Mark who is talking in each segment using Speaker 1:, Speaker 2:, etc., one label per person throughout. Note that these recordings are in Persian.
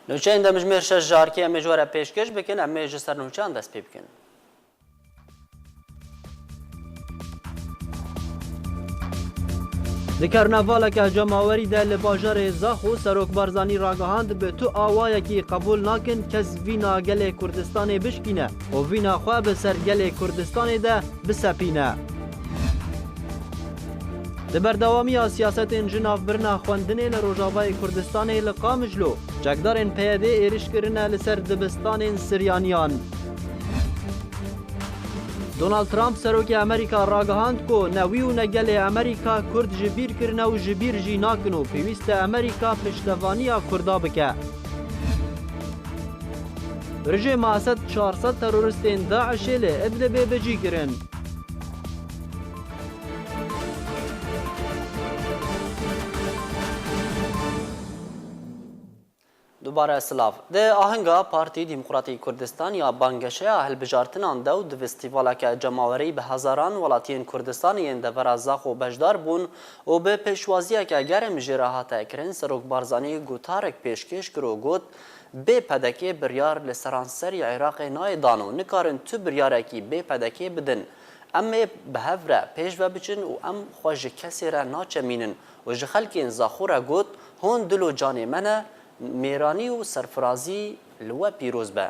Speaker 1: نوچه ده مجموع شش جارکی امی جوره پیشکش بکن امی جسر نوچه هم دست پی بکن.
Speaker 2: Di karnavaleke cemawerî de li bajarê Zaxo Serok Barzanî ragihand bi tu awayekî qebûl nakin kes vîna gelê Kurdistanê bişkîne û vîna xwe bi ser gelê Kurdistanê de bisepîne. Di berdewamiya siyasetên ji navbirina xwendinê li Rojavayê Kurdistanê li Qamijlo, çekdarên PYD êriş kirine li ser dibistanên Siryaniyan. Donald Trump serokê Amerîka ragihand ku ne wî û ne gelê Amerîka Kurd ji bîr kirine û ji bîr jî nakin û pêwîst e Amerîka piştevaniya Kurda bike. Rejima Esed 400 teroristên Daişê li Idlibê bicî kirin.
Speaker 1: دوباره سلاف ده آهنگا پارتی دموکراتی کردستان یا بانگشه هلبجارتنان دو دو فستیوالا که جماوری به هزاران ولاتین کردستانیین ده ورازاخ و بجدار بون و به پیشوازیه که گرم جراحات اکرین سروک بارزانی گوتارک پیشکش کرو گوت به پدکی بریار لسرانسری عراق نای دانو نکارن تو بریارکی به پدکی بدن اما به هفره پیش و بچن و ام خوش کسی را ناچمینن و جخلکین زاخورا گوت هون دلو جان منه میرانی و سرفرازی لو پیروز به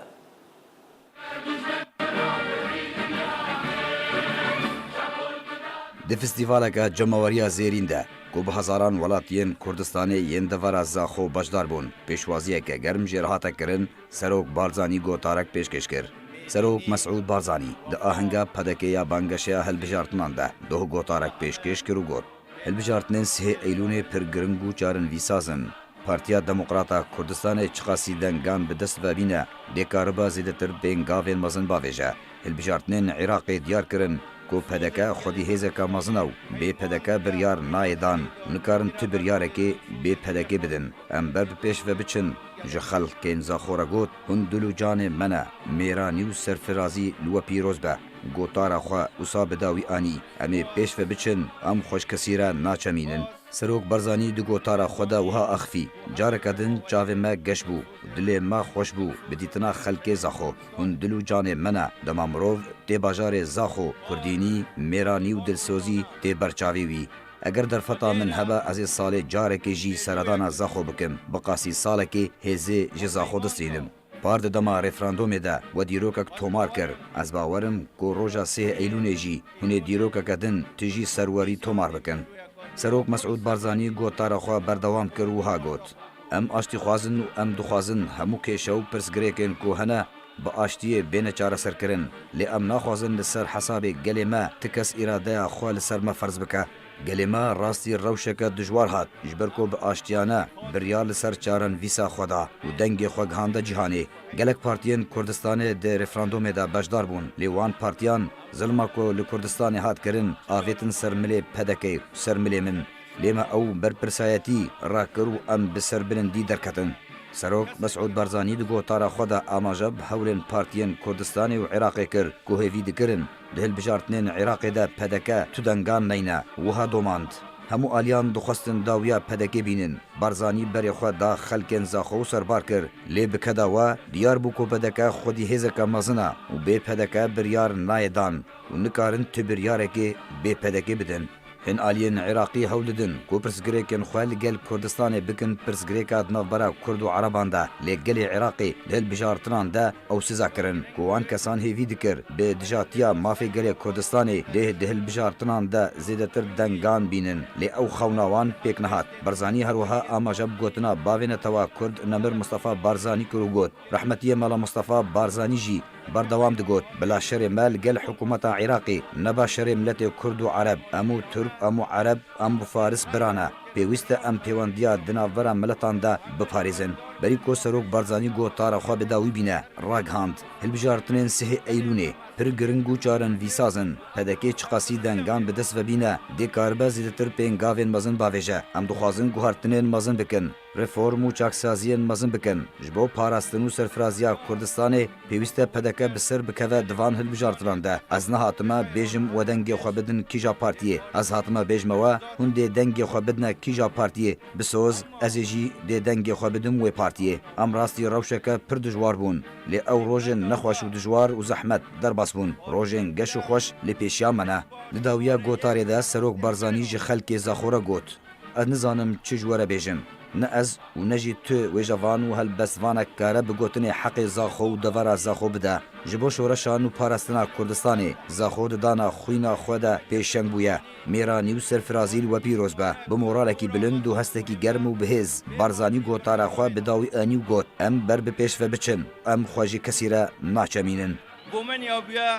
Speaker 3: د فستیوالکه جمهوریه زیرین ده کو به هزاران ولاتین کردستانی ین دورا زاخو بجدار بون پیشوازیه که گرم جرهات کرن سروک بارزانی گوتارک پیشکش کر سروک مسعود بارزانی د آهنگا پدکه یا بانگشه هلبجارتنان ده دو گوتارک پیشکش کرو گوت هلبجارتنن 3 ایلون پر گرنگو چارن ویسازن پارتیا دموکراتا کردستان چقاسی دنگان به دست ببینه دیکاربا زیدتر بینگاوین مزن باویجه هلبجارتنین عراق دیار کرن کو پدکه خودی هیزکا مزنو بی پدکه بریار نایدان نکارن تو بریارکی بی پدکه بدن ام بر پیش و بچن جخل کین زاخورا گوت هندلو جان منه میرانیو سرفرازی لو پیروز به گوتارا خو اصاب داوی آنی امی پیش و بچن ام خوش کسیره ناچمینن سروک برزانی دو گوتارا خدا وها اخفی جارکدن چاوه ما گش بو دل ما خوش بو بدیتنا خلک زاخو هندلو جان منه دمامروف تی باجار زاخو کردینی میرانی و دلسوزی تی برچاوی وی اگر در فتا من هبه از سال جارک جی سردان زاخو بکم بقاسی سالکی هزه جزاخو دستینم پارد دما رفراندوم ده و دیروکک تومار کر از باورم کو روژا 3 ایلون جی هونه دیروکک دن تجی سروری تومار بکن سروک مسعود بارزانی گوتارا خو بردوام کر وها گوت ام آشتی خوازن و ام دخوازن همو کشو پرسگریکن کو هنه با آشتی بین چاره سر کرن لی ام ناخوازن لسر حساب گلی ما تکس اراده خو لسر ما فرض بکه گلی ما راستی روشک دجوار هات جبرکو به آشتیانه بریال سر چارن ویسا خدا و دنگ خو گهانده جهانی گلک پارتیان کردستان ده رفراندوم ده بجدار بون لیوان پارتیان ظلما کو لکردستان هات کرن آویتن سرملی پدکی سرملی من لیما او برپرسایتی را کرو ام بسر بلندی درکتن سروک مسعود بارزانی دگو تارا خدا آماجب هولن پارتیان کردستان و عراق کر کو هیوی دکرن دهل بجارتنین عراق ده پدکه تو دنگان نینا وها دوماند همو آلیان دخواستن داویا پدکی بینن بارزانی بری خود دا خلکن زاخو سربار کر لی بکدا و دیار بو کو پدکه خودی هزکا مزنا و بی پدکه بریار نایدان و نکارن تو بریارکی بی پدکی بدن هن آلیان عراقی هولدن کو پرسگریکن خوال گل کردستان بکن پرسگریکات نوبرا کرد و عربان ده لی گل عراقی دل بجارتنان ده او سزا کرن کو آن کسان هیوی دکر به دجاتیا مافی گل کردستانی ده دهل بجارتنان ده زیدتر دنگان بینن لی او خوناوان پیک نهات برزانی هروها آماجب گوتنا باوین توا کرد نمر مصطفى بارزانی کرو گوت رحمتی مالا مصطفى بارزانی جی بردوام دگوت بلا شر مال گل حکومت عراقی نبا شر ملت کرد و عرب امو ترک امو عرب امو فارس برانا پیوست ام پیوندیا دناورا ملتان دا بپاریزن بریکو سروک بارزانی گو تارا خواب داوی بینه راگهاند هلبجارتنین 3 ایلونه پر گرنگو چارن ویسازن پدکی چقاسی دنگان به دست و بینه دی کاربه زیدتر پینگاوین مزن باویجه ام دخوازن گوهرتنین مزن بکن رفورم و چاکسازین مزن بکن جبو پاراستن و سرفرازیا کردستان پیوست پدکه بسر بکوه دوان هلبجارتنان ده از نهاتما بیجم و دنگی خوابدن کیجا پارتیه از هاتما بیجم و هنده دنگی خوابدن کیجا پارتیه بسوز ازیجی دی دنگی خوابدن و پارتی هاتیه ام راستی روشکه پر دجوار بون لی او روژن نخوش و دجوار و زحمت در باس بون روژن گش و خوش لی پیشیا منه لداویا گوتاری ده سروک بارزانی جی خلک زاخوره گوت از نزانم چه جواره بیجم نه از و نجی تو و جوان و هل بسوانه کاره بگوتن حق زاخو و دوار زاخو بده جبو شورشان و پارستنا کردستانی زاخو دانا خوینا خوده پیشنگ بویه میرانی و سرفرازیل و پیروز به بمورالکی بلند و هستکی گرم و بهز بارزانی گوتارا خواه بداوی آنی و گوت ام بر بپیش و بچن ام خواجی کسی را ناچمینن
Speaker 4: بومن یا بیا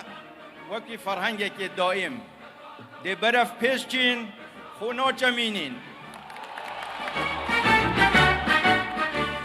Speaker 4: وکی فرهنگی که دائم دی برف پیش چین خو ناچمینین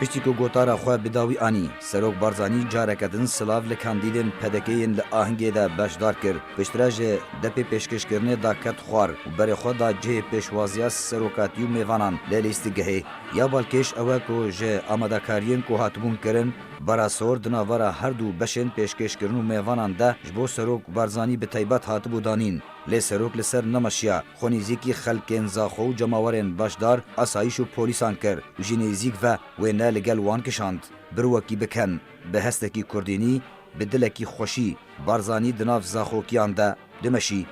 Speaker 3: پشتی که گوتارا خواه بداوی آنی سروک بارزانی جارکتن سلاو لکاندیدن پدکین لآهنگی دا بشدار کر پشتراج دپی پیشکش کرنه دا کت خوار و بر خود دا جه پیشوازیا سروکاتیو میوانان لیلیستی گهی یا بالکش اوه که جه آمدکارین که هاتبون کرن برا سور دناوارا هر دو بشن پیشکش کرن و میوانان دا جبو سروک بارزانی به تایبات هاتبو دانین لی سروک لسر نمشیا خونیزیکی خلکین زاخو و جماورین باشدار اسایش و پولیسان کر و جنیزیک و نه لگل وان کشاند بروکی بکن به هستکی کردینی به دلکی خوشی بارزانی دناف زاخوکیان ده دمشی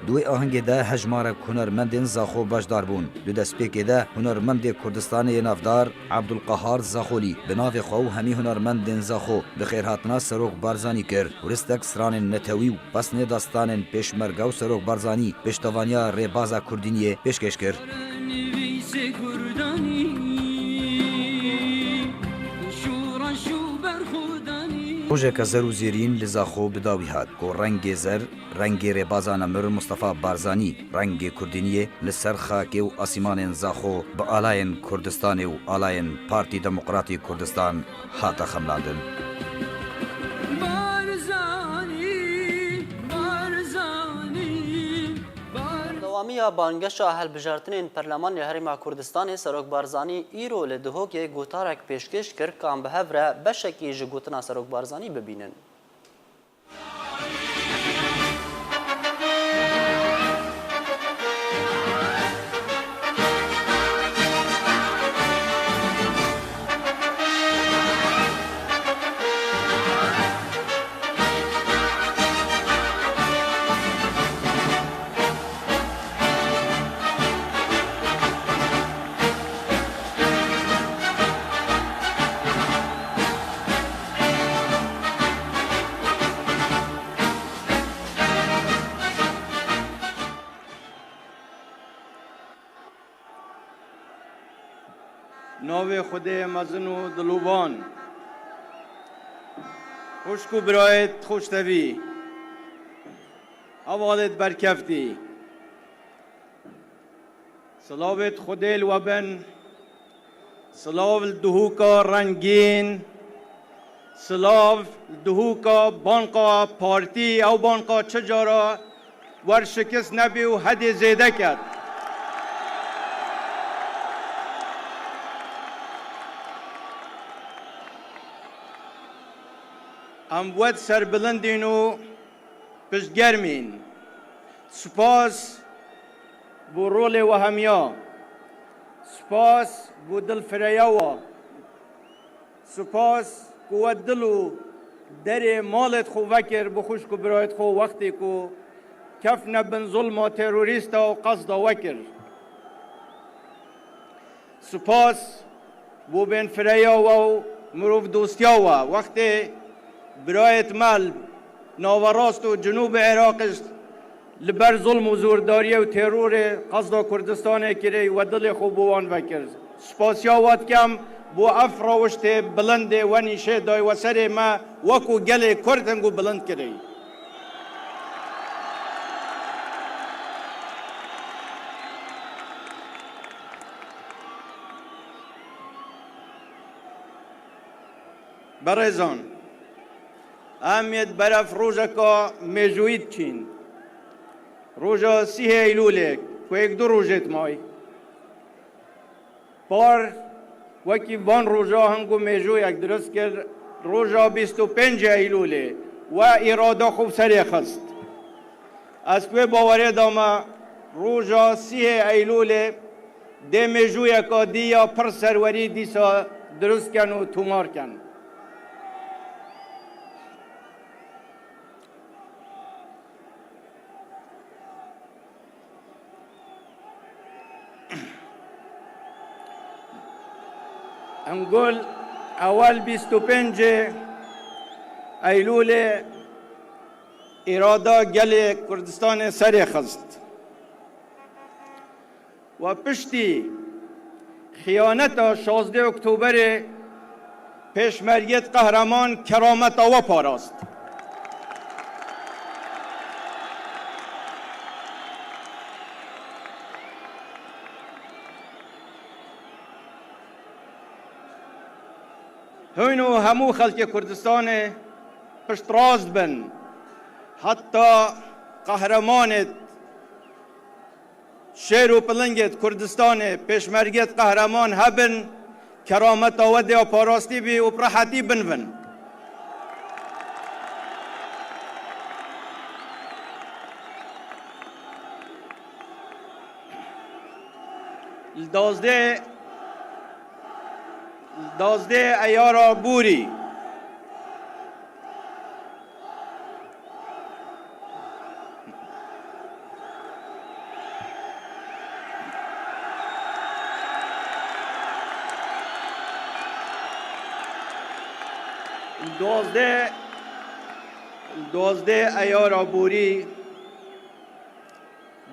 Speaker 3: دوی آهنگ ده هجمار هنرمندین زاخو باشدار بون دو دسپیک ده هنرمند کردستان نافدار عبدالقهار زاخولی به ناو خو همی هنرمندین زاخو به خیرهاتنا سروک بارزانی کر ورستک سران نتوی و پسن داستان پیشمرگا و سروک بارزانی پشتوانیا ریبازا کردینی پیشکش کر روژه که زر و زیرین لزاخو بداوی هاد که رنگ زر رنگ ریبازان امر مصطفى بارزانی رنگ کردینی لسر خاک و آسیمان زاخو با آلاین کردستان و آلاین پارتی دموکراتی کردستان هاتا خملاندن
Speaker 1: دوامی بانگشا هلبجارتنین پرلمان هرما کردستان سروک بارزانی ایرو لدهوک گوتارک پیشکش کر کام به هفره بشکی جگوتنا سروک بارزانی ببینن.
Speaker 4: ناو خود مزن و دلوبان خوشکو برایت خوشتوی اوالت برکفتی سلاوت خودل و بن سلاو دهوکا رنگین سلاو دهوکا بانقا پارتی او بانقا چجارا ورشکست نبی و حد زیده کرد اموت سربلندین و پشتگرمین سپاس بو رول و همیا سپاس بو دل فریاوا سپاس کو دلو در مالت خو وکر بخوش کو برایت خو وقتی کو کفن بن ظلم و تروریست و قصد وکر سپاس بو بن فریاوا و مروف دوستیاوا وقتی برایت مال ناوراست و جنوب عراق لبر ظلم و زورداری و ترور قصد کردستان کری و دل خوبوان وکرد سپاسیاوات کم بو افراوشت بلند و نیشه دای و سر ما وکو گل کردنگو بلند کری برزان اهمیت برف روزا که مجوید چین روزا 3 ایلوله که یک دو روزت مای پار وکی وان روزا هنگو مجو یک درست کرد روزا 25 ایلوله و اراده خوب سری خست از کوی باوری داما روزا 3 ایلوله ده مجو یکا دیا پر سروری دیسا درست کن و تومار کن. انگل اول 25 ایلول اراده گل کردستان سر خست و پشتی خیانت 16 اکتبر پیشمرگیت قهرمان کرامت و پاراست. هینو همو خلق کردستان پشت راست بن، حتی قهرمانت شیر و پلنگت کردستان پیشمرگیت قهرمان هبن کرامت آوده و پاراستی بی و پرحتی بنون. دازده ایارا بوری دوازده ایارا بوری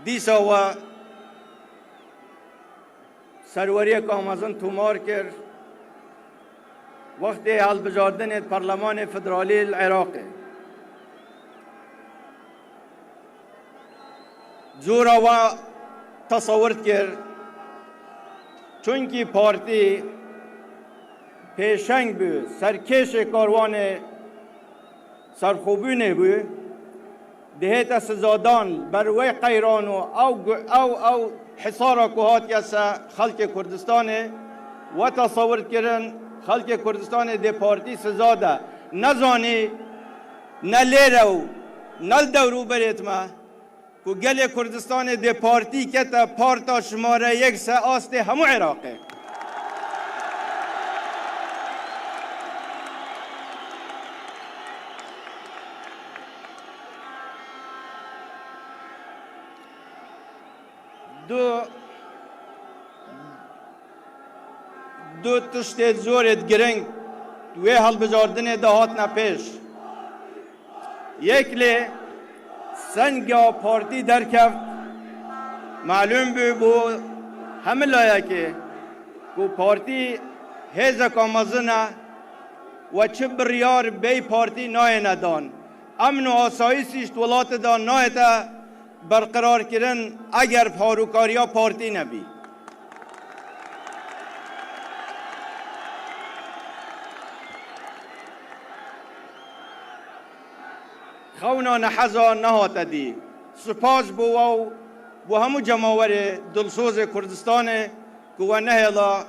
Speaker 4: دیسا و سروری کامازن تومار کرد وقتی حل بجاردن پارلمان فدرالی العراق زورا و تصورت کرد چونکی پارتی پیشنگ بود سرکش کاروان سرخوبونه بود دهیت سزادان بروی قیران او حصار کوهات یسا خلق کردستان و تصورت کردن خلق کردستان ده پارتی سزاده نزانی نلیرو نل دورو بریت ما که گل کردستان ده پارتی که تا پارتا شماره یک سه آست همو عراقه. دو تشت زورت گرنگ دوی حل بجاردن دهات نپیش یک لی سنگا پارتی درکفت معلوم بو همه لایه که پارتی هیزا کامازنه و چه بریار بی پارتی نای ندان امن و آسایشیش ولات دان نای تا برقرار کردن اگر پاروکاریا پارتی نبی. خونا نحزا نهات دی سپاس بو و همو جماور دلسوز کردستان که و نهلا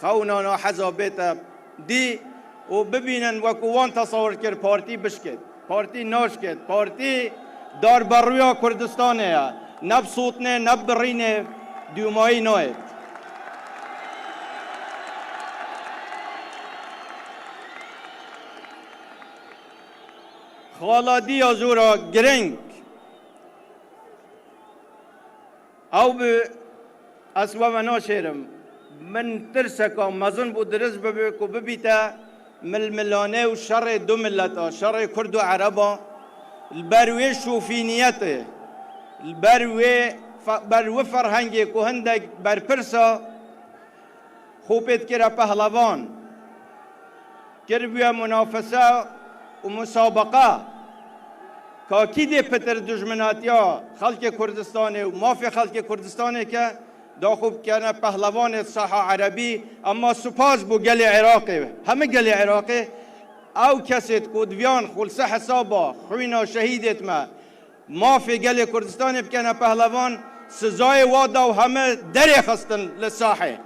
Speaker 4: خونا نحزا بیتا دی و ببینن و کوان تصور کرد پارتی بشکد پارتی ناشکد پارتی دار برویا کردستانه نب صوتنه نب برینه دیومایی نوید خالادی ازورا گرنگ او به اسوا و ناشرم من ترسکا مزن بود درز ببی کو ببیتا ململانه و شر دو ملتا شر کرد و عربا البروی شوفینیت البروی فرهنگی که هندک برپرسا خوبت کرا پهلوان کربیا منافسه و مسابقه که کی ده پتر دشمناتیا خلق کردستان و مافی خلق کردستان که دا خوب کنه پهلوان صحا عربی اما سپاس بو گل عراقی همه گل عراقی او کسید کودویان خلصه حسابا خوینا شهیدت ما فی گل کردستان بکنه پهلوان سزای وادا و همه دری خستن لساحه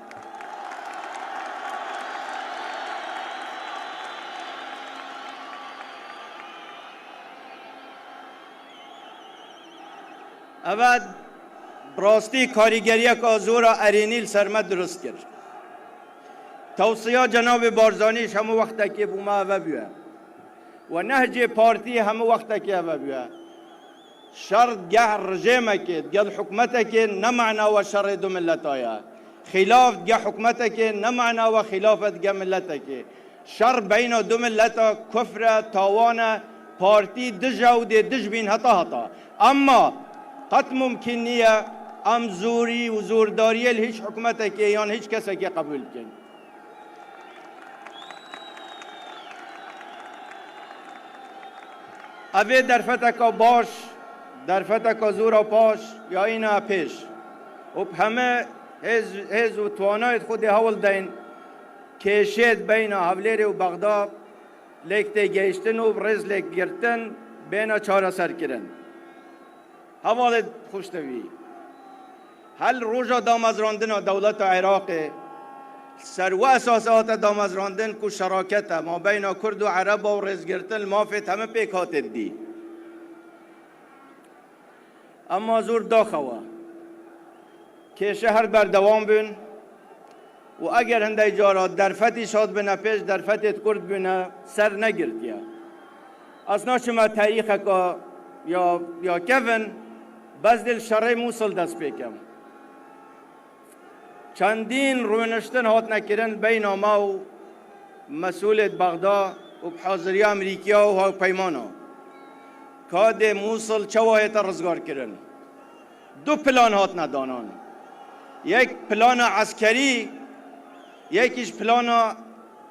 Speaker 4: اول براستی کاریگریه که زورا ارینیل سرمت درست کرد توصیه جناب بارزانیش همه وقت که بوما و بیه و نهج پارتی همه وقت که و بیه شر گه رژیمه که گه حکومته که نمعنا و شر دو ملتایا خلاف گه حکومته که نمعنا و خلافت گه ملته که شر بین دو ملتا کفر تاوان پارتی دجا و دج بین هتا اما قط ممکن نیه ام زوری و زورداری هیچ حکومته که یا هیچ کسی که قبول کن اوه درفتکا باش درفتکا زورا پاش یا اینا پیش و همه هز و توانایت خود هول دین کشید بین حولیر و بغداد لیکت گیشتن و برز لیک گرتن بین چاره سر کرن حوالت خوشتوی هل روژا دامزراندن دولت عراق سر و اساسات دامزراندن کو شراکت ما بین کرد و عرب و رزگرتن مافت همه پیکات دی اما زور داخوا که شهر بردوام بین و اگر هنده جارات درفتی شاد بنا پیش درفتت کرد بنا سر نگرتیا اصنا شما تاریخ که یا کفن بس دل شرع موصل دست پیکم چندین رونشتن هات نکرن بین ما و مسئولت بغداد و بحاضری امریکیا و پیمانا کاد موصل چواهیت رزگار کرن دو پلان هات ندانان یک پلان عسکری یکیش پلان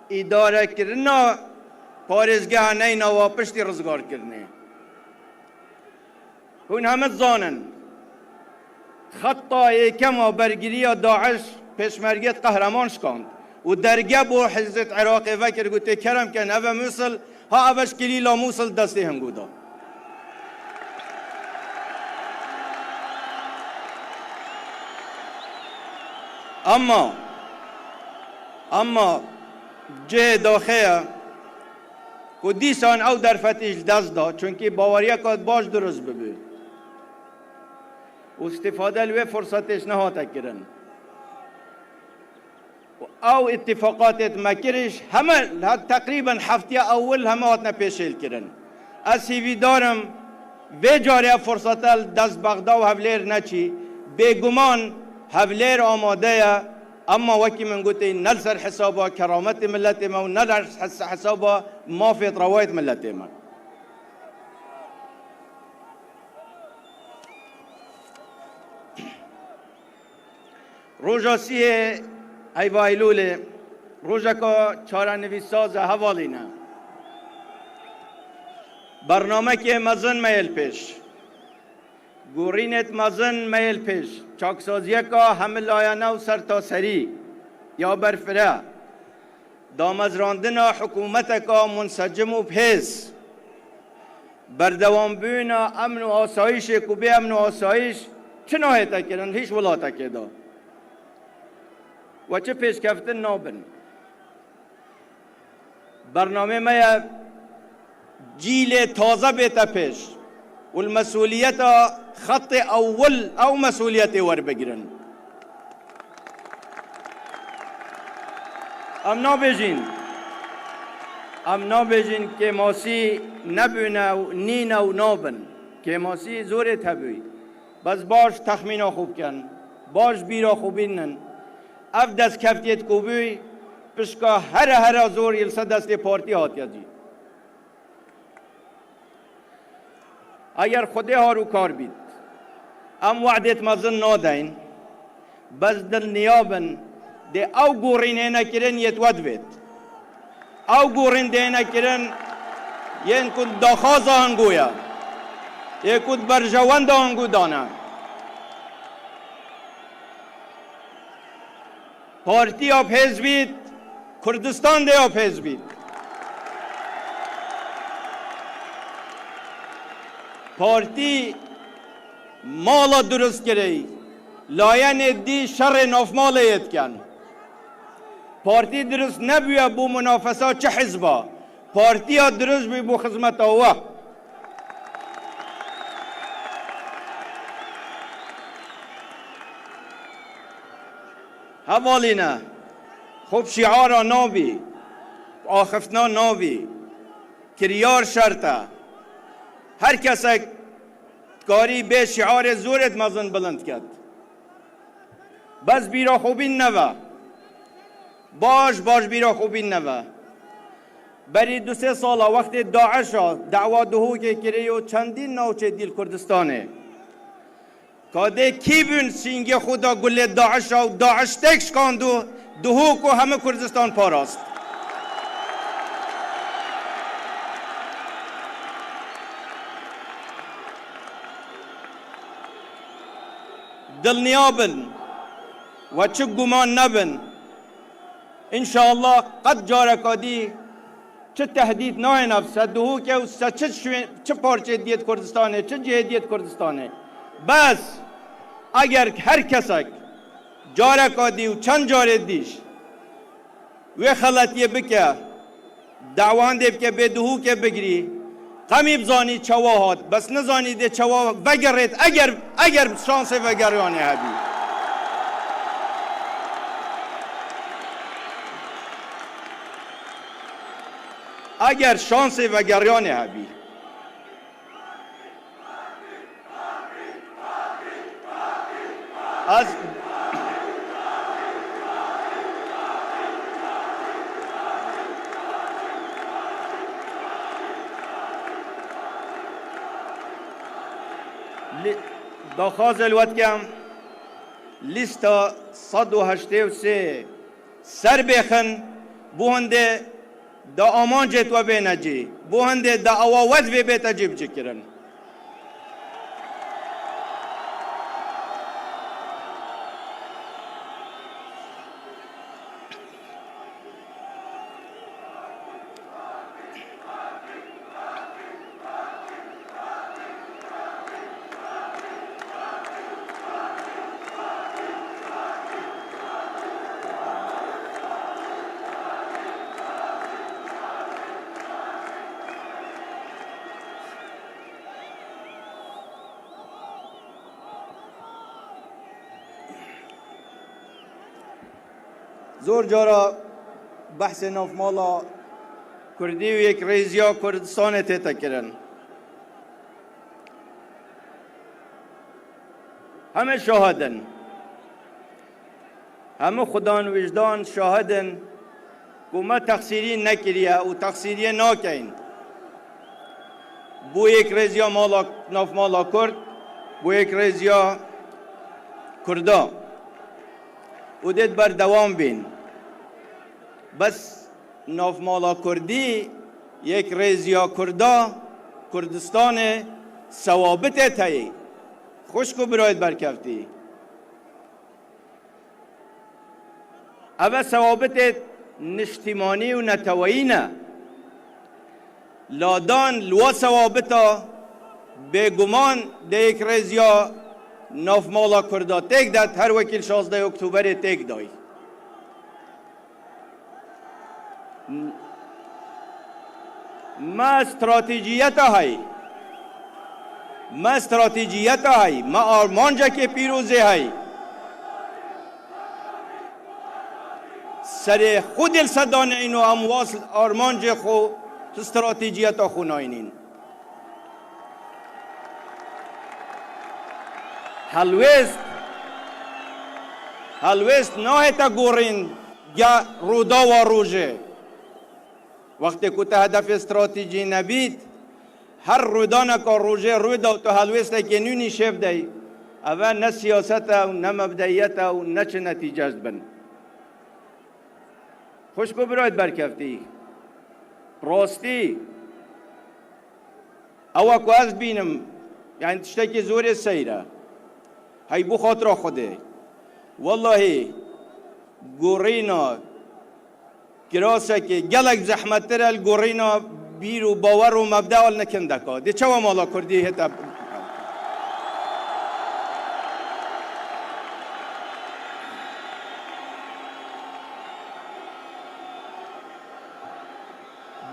Speaker 4: اداره کردن پارزگاه نینا و پشتی رزگار کردنه هون همه زانن خطا یکم برگیری داعش پیشمرگیت قهرمان شکاند و درگه بو حزت عراق وکر گوته کرم کن اوه موصل ها اوش کلیلا موصل دستی هم گودا اما جه داخله که دیسان او در فتیش دست داد چونکه باوریه که باش درست ببید و استفاده لوی فرصتش نهاته کرن او اتفاقات مکرش همه تقریبا هفته اول همه هاتنا پیشیل کرن از سیوی دارم و جاره فرصت دست بغداد و هولیر نچی بگمان هولیر آماده اما وکی من گوته نل سر حسابا کرامت ملت ما و نل حسابا مافیت روایت ملت ما روژا سیه ایوایلوله روژا که چاره نویساز حوالینه برنامه که مزن میل پیش گورینت مزن میل پیش چاکسازیه که همه لایانه و سرتاسری یا برفره دامزراندن حکومت که منسجم و پیس بردوام بین امن و آسایش کوبه امن و آسایش چه نهایت کردن هیچ ولاته که دا و چه پیش کفتن نابن برنامه ما جیل تازه بیتا پیش والمسؤولية خط أول أو مسؤولية وربجرن ام نابجین که ماسی نبونه و نینه و نابن که ماسی زور تبوی بس باش تخمین خوب کن باش بیرا خوبینن اف دست کفتیت کوبوی پشکا هر زور یلسه دست پارتی هاتیا جی اگر خودی ها رو کار بید ام وعدت مزن نادین بس دل نیابن ده او گورینه نکرن یتود بید او گورین ده نکرن ین کن داخاز آنگویا یه کن برجوان ده آنگو دانه پارتی آپ حزبید کردستان ده آپ حزبید پارتی مالا درست کری لاین دی شر ناف مالا ید کن پارتی درست نبیه بو منافسه چه حزبا پارتی ها درست بی بو خدمت آوه حوالینه خب شعار نابی آخفتنا نابی کریار شرطه هر کسی کاری به شعار زورت مزن بلند کرد بس بیرا خوبین نوه باش بیرا خوبین نوه بری 2-3 ساله وقت داعش دعوا دهو که کری و چندین نوچه دیل کردستانه کاده کی بین سینگ خدا گل داعش و داعش تکش کاندو دهو کو همه کردستان پاراست دل نیابن و چه گمان نبن انشاءالله قد جارکادی چه تهدید نه نفس دهو که چه پارچه دیت کردستانه چه جه دیت کردستانه بس اگر هر کسک جارکادی و چند جاره دیش و خلطیه بکه دعوان دیب که به دهو که بگری قمی بزانی چواهات بس نزانی ده چواه وگرید اگر شانس وگریانه هبی اگر شانس وگریانه هبی از داخواز الوقت کم لیستا 183 سر بخن بوهنده دا آمان جت و بینجی بوهنده دا آواز بی بیتا جیب جکرن زور جارا بحث نافمالا کردی و یک ریزیا کردستان تیتا کرن همه شاهدن همه خدان وجدان شاهدن که ما تقصیری نکریه و تقصیری ناکین بو یک ریزیا نافمالا کرد بو یک ریزیا کردا و دید بر دوام بین بس نافمالا کردی یک ریزیا کردا کردستان ثوابت تایی خوش کو برایت برکفتی اوه ثوابت نشتیمانی و نتوایی نه لادان لوا ثوابتا بگمان ده یک ریزیا نافمالا کردا تک داد هر وکیل 16 اکتبر تک دای ما استراتیجیت های ما آرمانجا که پیروزی های سر خود الصدان اینو امواصل آرمانجا خو استراتیجیت ها خوناینین هلوست نه تا گورین یا رودا و روژه وقتی که تا هدف استراتیجی نبید هر رودانه که روژه رودا و تو هلوست که نونی شف دی اول نه سیاست و نه مبدعیت و نه چه نتیجه است بن خوش کو برایت برکفتی راستی اوا که از بینم یعنی تشتکی زور سیره های بو خاطر خوده والله گورینا کراسه که گلک زحمت تر گورینا بیر و باور و مبدع نکنده که دی چه مالا کردی هتا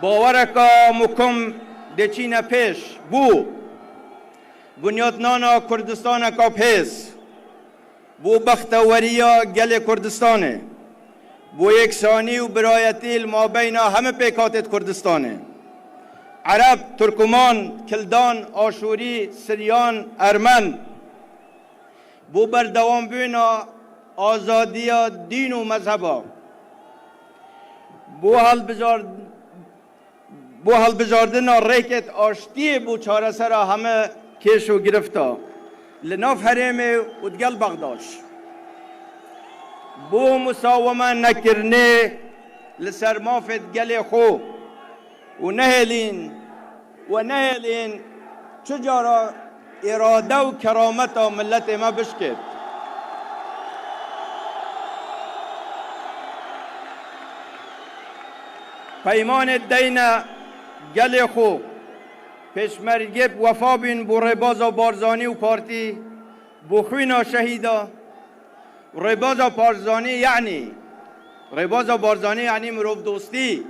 Speaker 4: باور که مکم دی چین پیش بو بنیادنانا کردستان کا پیس بو بختوریا گل کردستانه بو یکسانی و برایتی ما بین همه پیکات کردستانه عرب، ترکمان، کلدان، آشوری، سریان، ارمن بو بردوام بینا آزادی دین و مذهب بو حال بجاردن ریکت آشتی بو چاره سر همه کش و گرفتا لناف حریم و دگل بغداش بو مساومه نکرنه لسر مافت گل خو و نهلین چجارا اراده و کرامت ملت ما بشکد پیمان دین گل خو پیشمرگی وفا بین بو رباز بارزانی و پارتی بو خوینا شهیدا رباز بارزانی یعنی مروف دوستی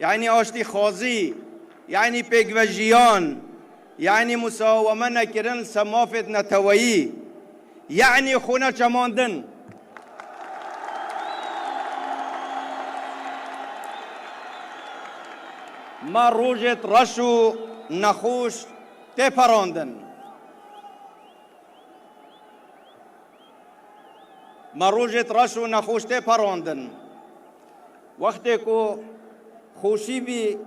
Speaker 4: یعنی آشتی خازی یعنی پیگوژیان یعنی مساومه نکردن سمافت نتوایی یعنی خونه چماندن ما روجت رشو نخوش تپراندن وقتی که خوشی بی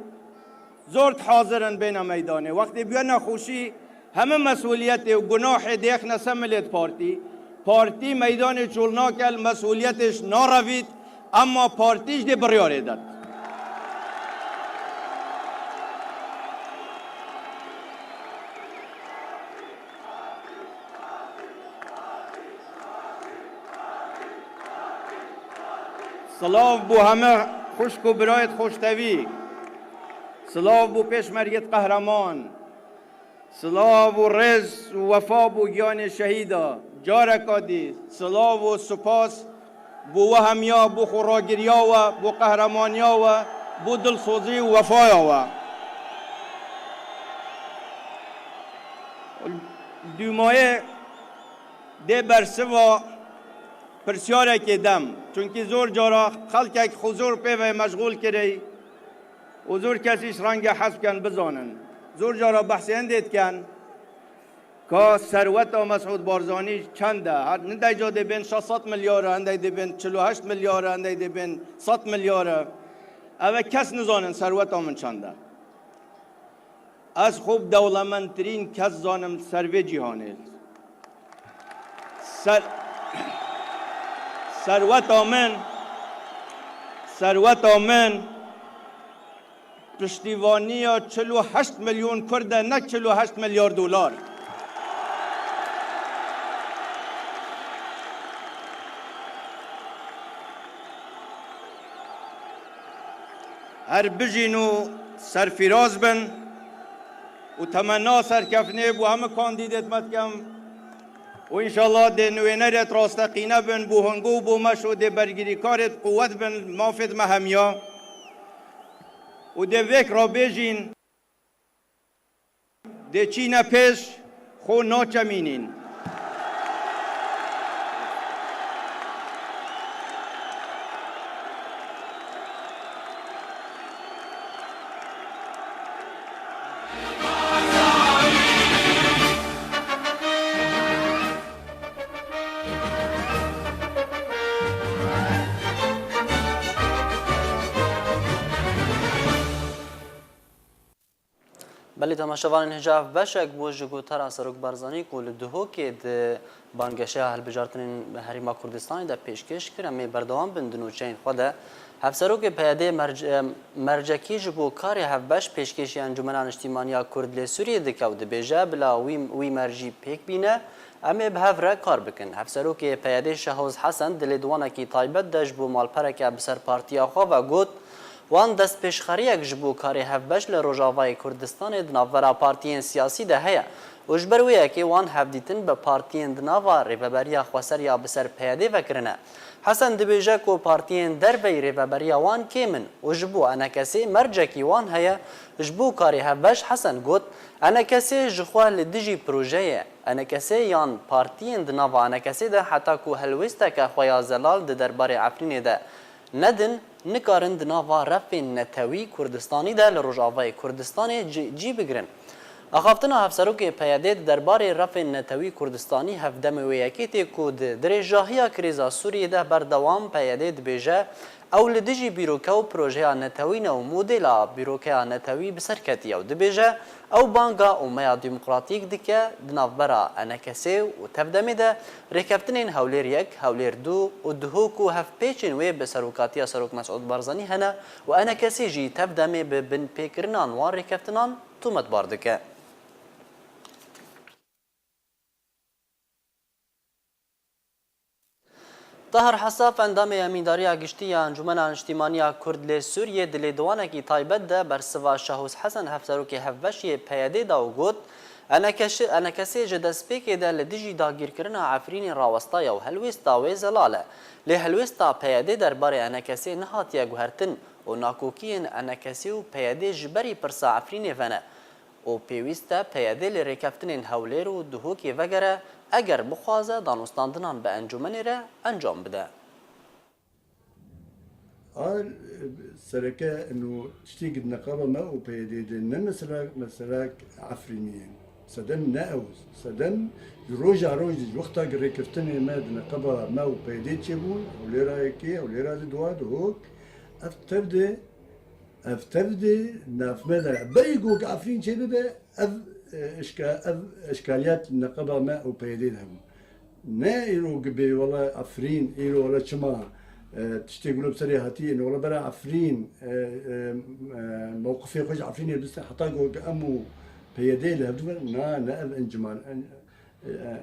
Speaker 4: زورت حاضرن بین میدانه وقتی بیان خوشی همه مسئولیت و گناه دیخ نسملت پارتی میدان چولنا کل مسئولیتش ناروید اما پارتیش دی بریاره داد سلاف بو همه خشک و برایت خوشتوی سلاف بو پیشمرگت قهرمان سلاف و رز و وفا بو گیان شهیدا جارکادی سلاف و سپاس بو وهمیا بو خوراگریا و بو قهرمانیا و بو دلسوزی و وفایا و دومایه ده برسه و پرسیاره که دم چونکه زور جارا خلک خزور پیوه مشغول کری و زور کسیش رنگ حسب کن بزانن زور جارا بحثی اندید کن که ثروت مسعود بارزانی چنده هنده جاده بین 600 میلیاره هنده بین 48 میلیاره هنده بین 100 میلیاره اوه کس نزانن ثروت من چنده از خوب دولمندترین کس زانم سروی جهانه ثروت آمن پشتیوانی 48 میلیون کرده نه 48 میلیارد دلار هر بجین و سرفراز بن و تمنا سرکفنه بو همه کاندیدت مدکم و انشالله ده نوینرت راستقینه بن بو هنگو بو مشو ده برگیری کارت قوت بن مافد مهمیا و ده وک را بیجین ده چین پیش خو ناچمینین
Speaker 1: بله تماشاوان هجاف بشک بو جگوتر سروک برزانی کل دهو که ده بانگشه هلبجارتن هریما کردستانی ده پیشکش کرد امی بردوام بندنو چین خوده هفسروک پیاده مرجکی جبو کاری هفبش پیشکشی انجمنان اجتماعی کرد لسوریه دکو ده بیجه بلا وی مرجی پیک بینه امی به هفره کار بکن هفسروک پیاده شهوز حسن دلیدوانه کی تایبت ده جبو مالپرک بسر پارتیا خواه و گوت وان دست پیشخریک جبو کاری هفبش لروجاوای کردستان دناورا پارتیین سیاسی ده هیا وجبر ویه که وان هفدیتن به پارتیین دناوا ریببریا خواسر یا بسر پیاده وکرنه حسن دبیجه کو پارتیین در بی ریببریا وان کیمن وجبو انا کسی مرجکی وان هیا جبو کاری هفبش حسن گوت انا کسی جخواه لدیجی پروژه انا کسی یان پارتیین دناوا انا کسی ده حتی کو هلوسته که خویا زلال ده درباره عفرین ده ندن نکارن دناوا رفین نتوی کردستانی ده لروجاوای کردستان جی بگرن. اخافتنا هفسروک پیاده درباره رفع نتوی کردستانی هفدم ویاکیتی کود درجاهیا کریزا سوریه ده بردوام پیاده دبیجه او لدیجی بیروکه و پروژه نتوی نو مدل بیروکه نتوی بسرکتی او دبیجه او بانگا اومیا دموکراتیک دکه دنافبرا انکسی و تفدمی ده رکفتنین هولیر یک هولیر دو و دهوکو هف پیچین وی بسروکاتی سروک مسعود بارزانی هنه و انکسی جی تفدمی به بن پیکرنان وان رکفتنان تومت باردکه. طاهر حساف اندام امینداری گشتی انجمن اجتماعی کرد ل سوریه دل دوانه کی تایبت ده بر سوا شاهوس حسن هفتروک هفوشی پیاده دا و گوت انا کسی جدسپیک ده لدیجی داگیر کرنا عفرین راوستا و هلوستا و زلاله له هلوستا پیاده درباره انا کسی نهاتیا گوهرتن و ناکوکین انا کسی و پیاده جبری پرسا عفرین ونه و پیوسته پیاده لرکفتنین هولیر و دهوکی وگره اگر بخوازه دانستاندنان به انجمنی را انجام بده.
Speaker 5: سرکه انه تشتيق النقابه ما او بيديد ان مسلاك عفرينيين سدن ناوز سدن روجا وقتا ركفتني ما النقابه ما او بيديد تشبون ولي رايكي ولي راي دواد هوك افتبدي ناف ماذا بيقوك عفرين شبه اشكاليات النقابه ما او بيديدهم نا إيرو قبي والله عفرين إيرو ولا شما تشتغلوا بصريحتي إنه ولا برا عفرين موقفي خوش عفرين بس حطاقوا أمو بيدي لهدوه نا انجمان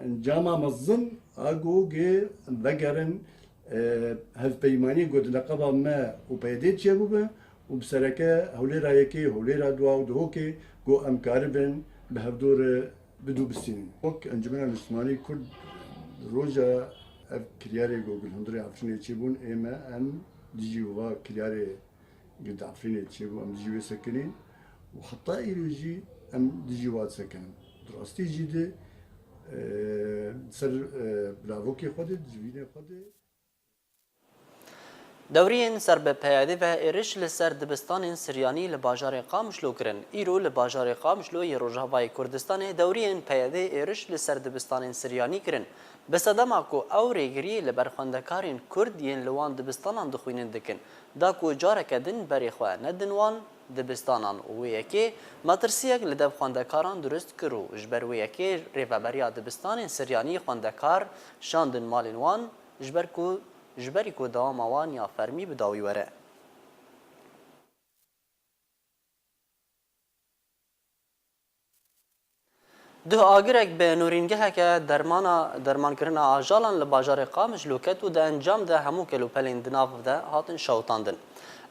Speaker 5: انجاما مظن أقو جي ذكرن هف بيماني قد نقبا ما وبيدي تشيبوه وبسركة هولي رايكي هولي رادوا ودهوكي قو أم كاربن بهدور بدو بالسنين وك انجمان العثماني كل روجا اف كرياري جوجل هندري عفرين تشيبون اما ام ديجيوا كرياري قد عفرين تشيبون ام ديجيوا سكنين وحتى يجي ام ديجيوا سكن دراستي جدي سر بلاوكي خودت جوينه خودت
Speaker 1: دورین سر به پیاده و ایرش لسر دبستان سریانی لباجار قامشلو کرن ایرو لباجار قامشلو ی روجاوای کردستان دورین پیاده ایرش لسر دبستان سریانی کرن بسدما کو او ریگری لبرخوندکارین کرد ین لوان دبستانان دخوینن دکن دا کو جارک دن بری خو ندنوان دبستانان و یکی ماترسیک لدب خواندکاران درست کرو جبر و یکی ریوبریا دبستان سریانی خواندکار شاندن مالینوان جبری کو دوام آوان یا فرمی بداوی وره. ده آگرک به نورینگه که درمان کرنا آجالان لباجار قامش لوکت و ده انجام ده همو کلو پلین دناف ده هاتن شوطاندن.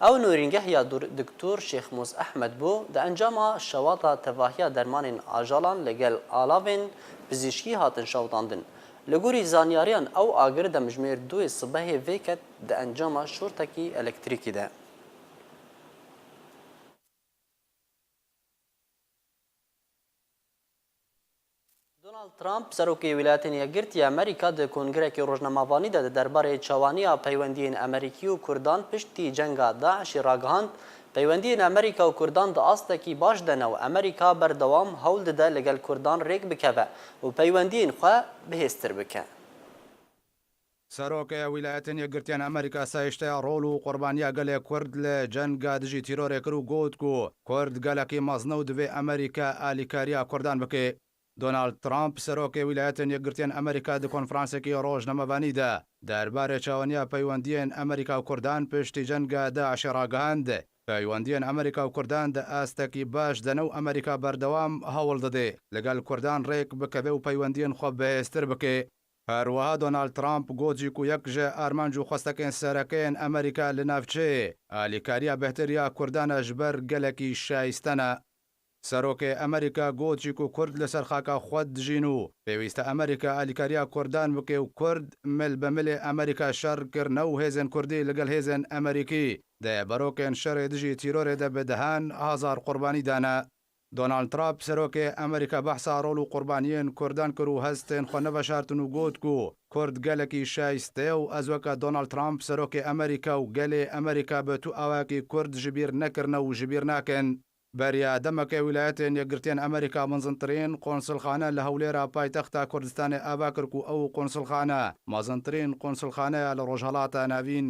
Speaker 1: او نورینگه یا دکتور شیخ موس احمد بو ده انجام شواطا تواهی درمان آجالان لگل آلاوین پزیشکی هاتن شوطاندن. لگوری زانیاریان او آگر ده مجموعه دوی صبح ویکت ده انجام شورتکی الکتریکی ده. دونالد ترامپ سروکی ولایت یگرتی امریکا ده کنگره که روزنامه‌وانی ده درباره چوانی پیوندی امریکی و کردان پشتی جنگ داعش راگهاند پیوندی امریکا و کردان ده آستکی باش دنه و امریکا بردوام هول ده لگل کردان ریک بکوه و پیوندی خو بهستر بکه.
Speaker 6: سروک ولایت یگرتیان امریکا سایشته رول و قربانیا گله کرد لجنگ دجی تیرور کرو گوت کو کرد گله کی مزنو دوی امریکا آلیکاریا کردان بکه. دونالد ترامپ سروک ولایت یگرتیان امریکا د کنفرانس کی روزنامه‌وانی ده درباره چوانیا پیوندین امریکا و کردان پشتی جنگ داعش راگهاند. پیوندین امریکا و کردان د استکی باش دنو امریکا بردوام هول دده لگل کردان ریک بکوه و پیوندین خو بهستر بکه. هروها دونالد ترامپ گوجی کو یک جه ارمانجو خواستکین سرکین امریکا لنافچه آلیکاریا بهتریا کردان جبر گلکی شایستانه. سروک امریکا گوجی کو کرد لسر خاکا خود جینو پیوسته امریکا آلیکاریا کردان بکه و کرد مل بمل امریکا شر کرنو هیزن کردی لگل هیزن امریکی ده بروکن شر دجی تیرور ده بدهان هزار قربانی دانه. دونالد ترامپ سەرۆکێ ئەمریکا بەحسا ڕۆڵ و قوربانیên کوردان کرد و هەستێن خۆ نەبەشارتن و گوت و کورد gelekî şایستەیە و ئەزوەکە دۆناڵد ترامپ سەرۆکێ ئەمریکا و gelê ئەمریکا بە تو ئاواکی کورد ji bîr nekirine û ji bîr nakin. Beriya demeke wilayetên yekgirtiyên Amerîka mezintirîn konsulxane li Hewlêra paytexta Kurdistanê ava kir ku ew konsulxane mezintirîn konsulxaneya li Rojhilata Navîn.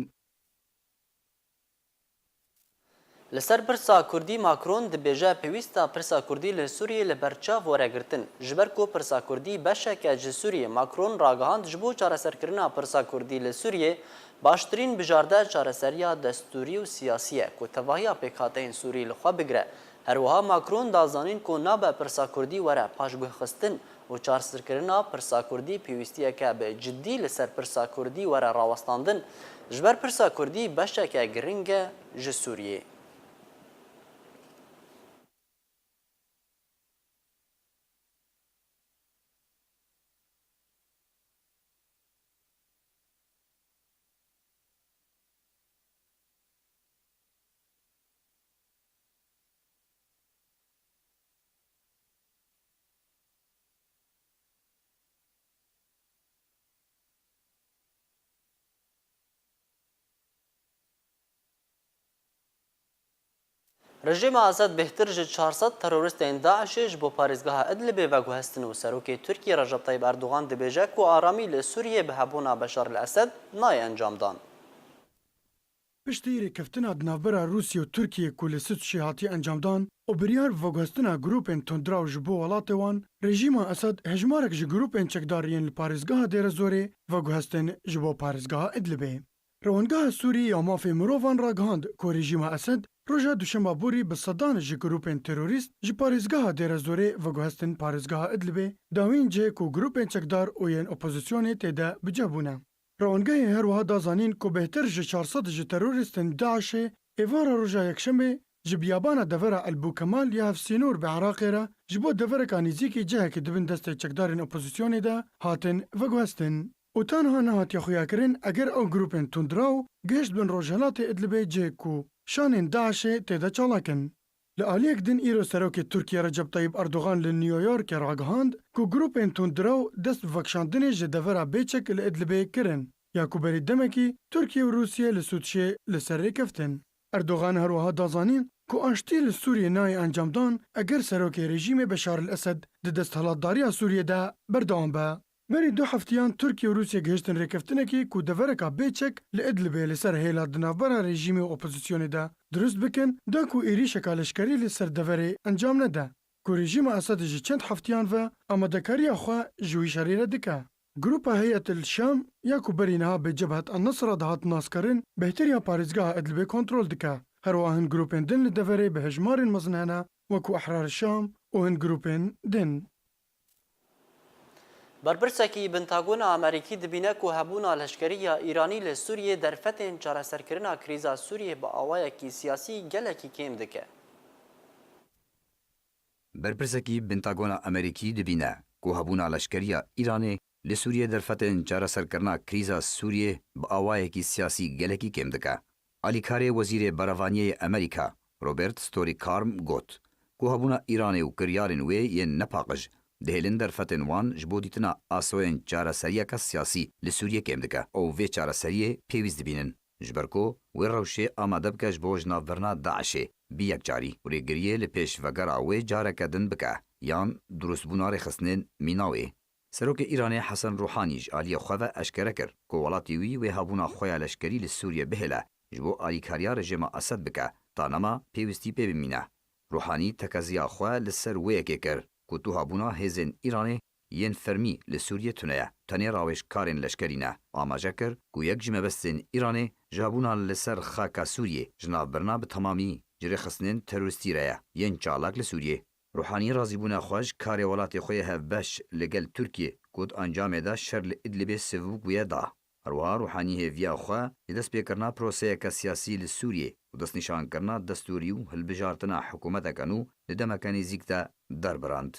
Speaker 1: Li ser pirsa Kurdî Macron dibêje pêwîsta pirsa Kurdî li Sûriyê li ber çav weregirtin. Ji ber ku pirsa Kurdî beşeke ji Sûriyê Macron ragihand ji bo çareserkirina pirsa Kurdî li Sûriyê baştirîn bijarde çareseriya destûrî û siyasî ye ku tevahiya pêkhateyên Sûrî li xwe bigire. Herwiha Macron dazanîn ku nabe pirsa Kurdî were paşguhxistin û çareserkirina pirsa Kurdî pêwîstiyeke bi ciddî li ser pirsa Kurdî were rawestandin. Ji ber pirsa Kurdî beşeke giring e ji Sûriyê. Rejima Asad bêhtir ji 400 teroristên Daişê ji bo parêzgeha Idlibê veguhestin û serokê Tirkiye Recep Tayyip Erdogan dibêje ku aramî li Sûriyê bi hebûna Beşar el-Esed nayê encamdan.
Speaker 7: Piştî rêkeftina di navbera Rûsya û Tirkiyê ku li Sûçê hatiye encamdan û biryar veguhestina grûpên tundra ji bo welatê wan, rejîma Esed hejmarek ji grûpên çekdariyên li parêzgeha Dêrezorê veguhestin ji bo parêzgeha Idlibê. Rewingeha Sûrî ya mafê mirovan ragihand ku rejîma Esed roja duşemba borî bi sedan ji grûpên terorîst ji parêzgeha Dêrezorê veguhestin parêzgeha Idlibê, dawîn cihê ku grûpên çekdar û yên opozisyonê têde bicebûne. Rewingehê her wiha dazanîn ku bêhtir ji 400 ji terorîstên Daişê êvara roja yekşemê ji biyabana devera Elbûkemal ya Hevsînûr bi Iraqê re ji bo devereka nîzîkî cihekî dibin destê çekdarên opozisyonê de hatin veguhestin. û tenha nehatiye xuyakirin eger ew grûpên tundraw gehişt bin Rojhilatê Idlibê cihê ku şanên Daişê têde çalakin. Li aliyek din îro serokê Tirkiye Recep Tayyip Erdogan li New Yorkê ragihand ku grûpên tundraw dest bi vekşandinê ji devera bêçek li Idlibê kirin, ya ku berî demekî Tirkiye û Rûsye li Sûçê li ser rêkeftin. Erdogan her wiha dazanîn ku aştî li Sûriyê nayê encamdan eger serokê rejîmê Beşar el-Esed di desthilatdariya Sûriyê de berdewam be. Berî du heftiyan Tirkiye û Rûsye gihiştin rêkeftinekê ku devereka bêçek li Idlibê li ser hêla di navbera rejîmê û opozisyonê de durust bikin, de ku êrişeka leşkerî li ser deverê encam nede. Ku rejîma Esedê ji çend heftiyan ve amadekariya xwe ji wî şerê re dike. Grupa Heyetil Şam ya ku berî niha bi Cebhet an-Nusra de hat naskirin, bêhteriya parêzgeha Idlibê kontrol dike. Her wiha hin grûpên din li deverê bi hejmarên mezin hene wekû Ehrar Şam û hin grûpên din.
Speaker 1: Berpirsekî Pentagona Amerîkî dibîne ku hebûna leşkeriya Îranî li Sûriyê derfetên çareserkirina krîza Sûriyê bi awayekî siyasî gelekî kêm dike.
Speaker 3: Berpirsekî Pentagona Amerîkî dibîne ku hebûna leşkeriya Îranê li Sûriyê derfetên çareserkirina krîza Sûriyê bi awayekî siyasî gelekî kêm dike. Alîkarê Wezîrê Berevaniyê Amerîka Robert Storykarm got ku hebûna Îranê û kiryarên wê yên nepaqij dihêlin derfetên wan ji bo dîtina asoyên çareseriyeka siyasî li Sûriyê kêm dike û vê çareseriyê pêwîst dibînin ji ber ku wê rewşê amade bike ji bo jinavbirina Daişê bî yekcarî û rêgiriyê li pêşvegera wê careke din bike yan durustbûna rêxistinên mîna wê. Serokê Îranê Hesen Ruhanî ji aliyê xwe ve eşkere kir ku welatê wî wê hebûna xwe ya leşkerî li Sûriyê bihêle ji bo alîkariya rejima Esed bike ta nema pêwîstî pê bimîne. Ruhanî tekeziya xwe li ser wê yekê kir ku tu habûna hêzên Îranê yên fermî li Sûriyê tune ye, tenê rawêjkarên leşkerî ne. Amaje kir ku yek ji mebestên Îranê ji hebûna li ser xaka Sûriyê ji navbirina bi temamî ji rêxistinên terorîstî re ye yên çalak li Sûriyê. Ruhanî razîbûna xwe ji karê welatê xwe yê hevbeş li gel Tirkiye ku di encamê de şer li Idlibê sivûk bûye da. Herwiha Ruhanî hêviya xwe li destpêkirina proseyeka siyasî li Sûriyê û destnîşankirina destûrî û hilbijartina hikûmeteke nû li demeke nêzik de derbirand.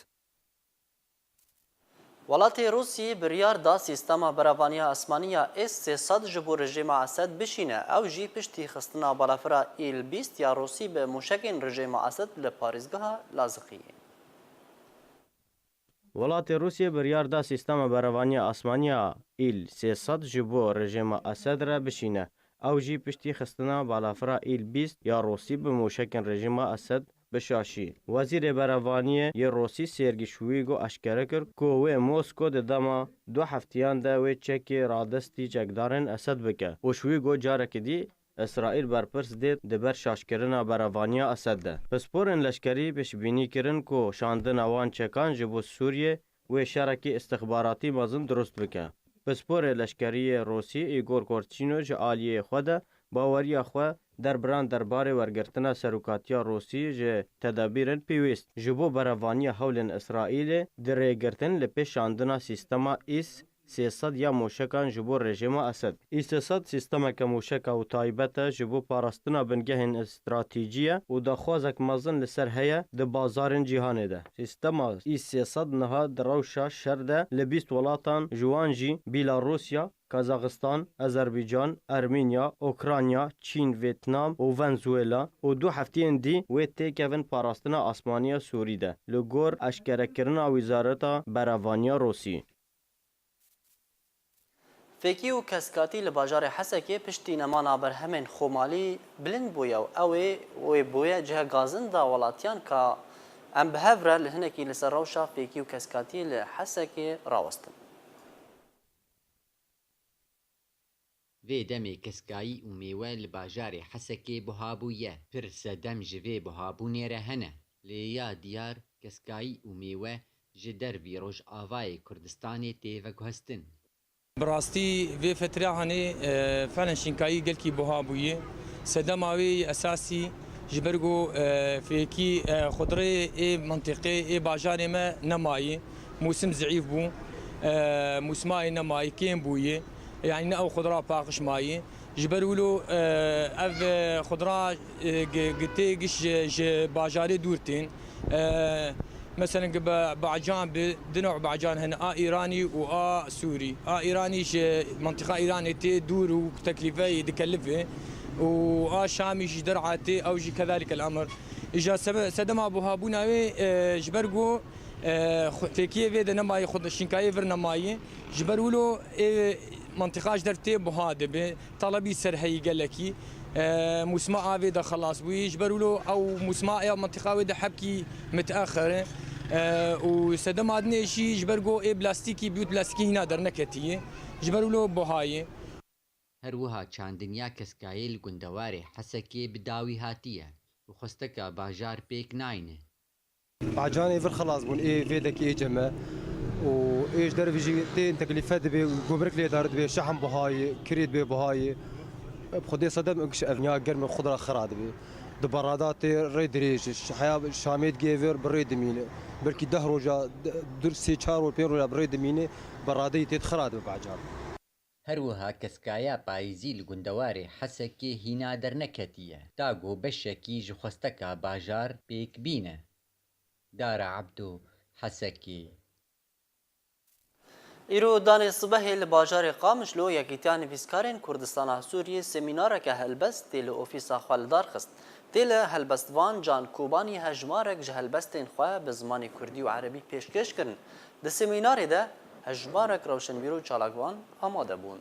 Speaker 1: وڵاتی رووسی بریار دا سیستەما بەرەڤانیا ئەسمانیە S-300 ji bo rejîma Esed bişîne. Ew jî piştî xistina balafira îl-20 ya Rûsî bi mûşekên rejîma Esed li parêzgeha Lazikiyê.
Speaker 8: Welatê Rûsyê biryar da sîstema berevaniya asmaniya îl-300 ji bo rejîma Esed re bişîne. Ew jî piştî xistina balafira îl-20 ya Rûsî bi mûşekên rejîma Esed bişaşî. Wezîrê Berevaniyê yê Rûsî Sergî Shoîgu eşkere kir ku wê Mosko di dema 2 heftiyan de wê çekê radestî çekdarên Esed bike û Shoîgu carekê dî İsraîl berpirs dê di ber şaşkirina berevaniya Esed de. Pisporên leşkerî pêşbînî kirin ku şandina wan çekan ji bo Sûriyê wê şerekî istixbaratî mezin durust bike. Pisporê leşkeriyê Rûsî Îgor Korçîno ji aliyê xwe de baweriya xwe derbiran derbarê wergirtina serokatiya Rûsî ji tedebîrên pêwîst ji bo berevaniya hewlên İsraîlê di rêgirtin li pêş şandina sîstema S-300 ya mûşekan ji bo rejîma Esed. S-300 sîstemeke mûşeka û taybet e ji bo parastina bingehên stratîjî û daxwazek mezin li ser heye di bazarên cîhanê de. Sîstema S-300 niha di rewşa şer de li 20 welatan ji wan jî Bîlarûsya, Kazaxistan, Azerbaycan, Ermenya, Ukrayna, Çîn, Vîetnam û Venezuela û 2 hefteyên dî wê têkevin parastina asmaniya Sûrî de li gor eşkerekirina Wîzareta Berevaniya Rûsî.
Speaker 1: Fêkî û keskatî li bajarê Hesekê piştî nemana berhemên Xomalî bilind bûye û ew ê wê bûye cihegazin da welatiyan ka em bi hev re li hinekî li ser rewşa fêkî û keskatî li Hesekê rawestin.
Speaker 9: Vê demê keskayî û mêwe li bajarê Hesekê buhabûye. Pir sedem ji vê buhabûnê re hene. Lê ya diyar keskayî û mêwe ji dervî Rojavayê Kurdistanê tê veguhestin.
Speaker 10: Bi rastî vê fetira henê felen şînkayî gelkî buha bûye. Sedema wê esasî ji ber ku fêkî xudrê ê mantiqê ê bajarê me nemayê. Mûsim zîf bû, mûsmayê nemayê kêm bûye. Yani ne ew xudra paqîş mayê. Ji ber wilo ev xudra tê giş ji bajarê dûr tên. مثلا بعجان بدنوع بعجان هنا ايراني و سوري ايراني منطقه ايران تي دور وتكلفه يتكلفه و شامي درعاتي او كذلك الامر اجا سدم ابو هابوناوي جبرغو فيكيه في دنما ياخذ شنكاي فرنماي جبرولو منطقه درتي بهادبه طلبي سرهي قال لك مسمع في ده خلاص ويجبروا او مسمع منطقه ده حبكي متاخره وسدم عدني شيء جبرجو اي بلاستيكي بيوت بلاستيكي هنا در نكتيه جبروا له بهاي
Speaker 9: هروها چاندنیا کسکایل گندواره حسکی بداوی هاتیه وخستکا باجار پیک ناینه
Speaker 11: عجاني في الخلاص بون ايه فيدك ايه جمع وايش در فيجي تين تكلفات بي جبرك لي دارت بي شحم بهاي كريد بي بهاي بخدي صدم اكش افنيا قرم خضره خراد بي دبرادات ريد ريش حياه شاميد جيفر بريد مينه بركي دهروجا درسي چارو بيرو بريد مينه برادي تيت خراد بعجان
Speaker 9: هروها کسکایا پایزی لگندواره حسکی هینا در نکتیه تاگو بشکی جخستکا باجار پیک بینه دار عبدو حسکی
Speaker 1: ایرو دانی صبح ل باجار قامشلو یکیتیان ویسکارین کردستان سوریه سمینار که هلبست تل اوفیسا خالدار خست تل هلبستوان جان کوبانی هجمارک جهلبستین خو به زمان کردی و عربی پیشکش کردن د سمینار ده هجمارک روشنبیرو چالاگوان آماده بون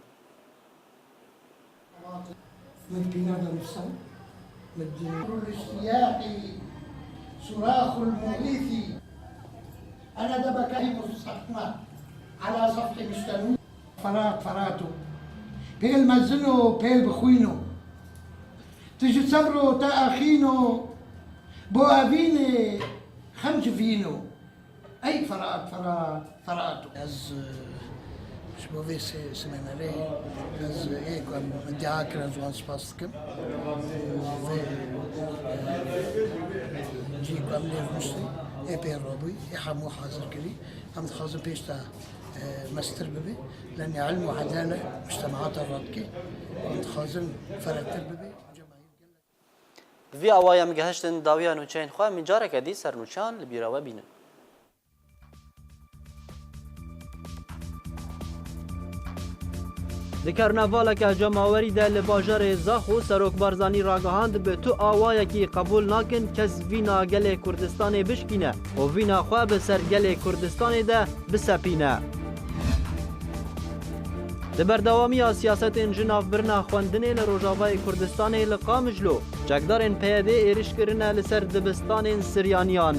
Speaker 1: صراخ المغيث
Speaker 12: انا دبكي مصحفنا على سطح مستنو فراتو بيل مزنو بيل بخوينو تجي تصبرو تا اخينو بو ابيني خمج فينو اي فراتو از شبو في سميناري از ايكو بدي عاكر از وان سباستكم جيكو عملي مشتي اي بير روبي يحمو حاضر كلي هم تخازن بيشتا مستر ببي لاني علم وعداله مجتمعات الرادكي متخازن فراتر ببي
Speaker 1: وی آوایم گهشتن داویا نوچین خواه من جارک دی سر نوچان لبیراوه بینن
Speaker 2: Di karnavaleka cemawerî de li bajarê Zaxo Serok Barzanî ragihand bi tu awayekî qebûl nakin kes vîna gelê Kurdistanê bişkîne û vîna xwe bi ser gelê Kurdistanê de bisepîne. Di berdewamiya siyasetên ji navbirina xwendinê li Rojavayê Kurdistanê li Qamijlo, çekdarên PYD êriş kirine li ser dibistanên Siryaniyan.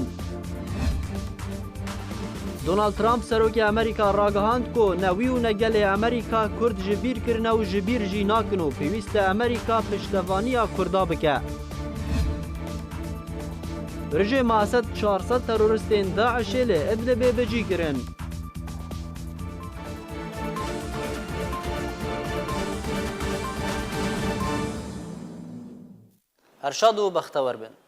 Speaker 2: Donald Trump serokê Amerîka ragihand ku ne wî û ne gelê Amerîka Kurd ji bîr kirine û ji bîr jî nakin û pêwîst e Amerîka piştevaniya Kurda bike. Rejêma Esed 400 teroristên Daişê li Idlibê bicî kirin.
Speaker 1: هرشاد و بەختەوەر بن.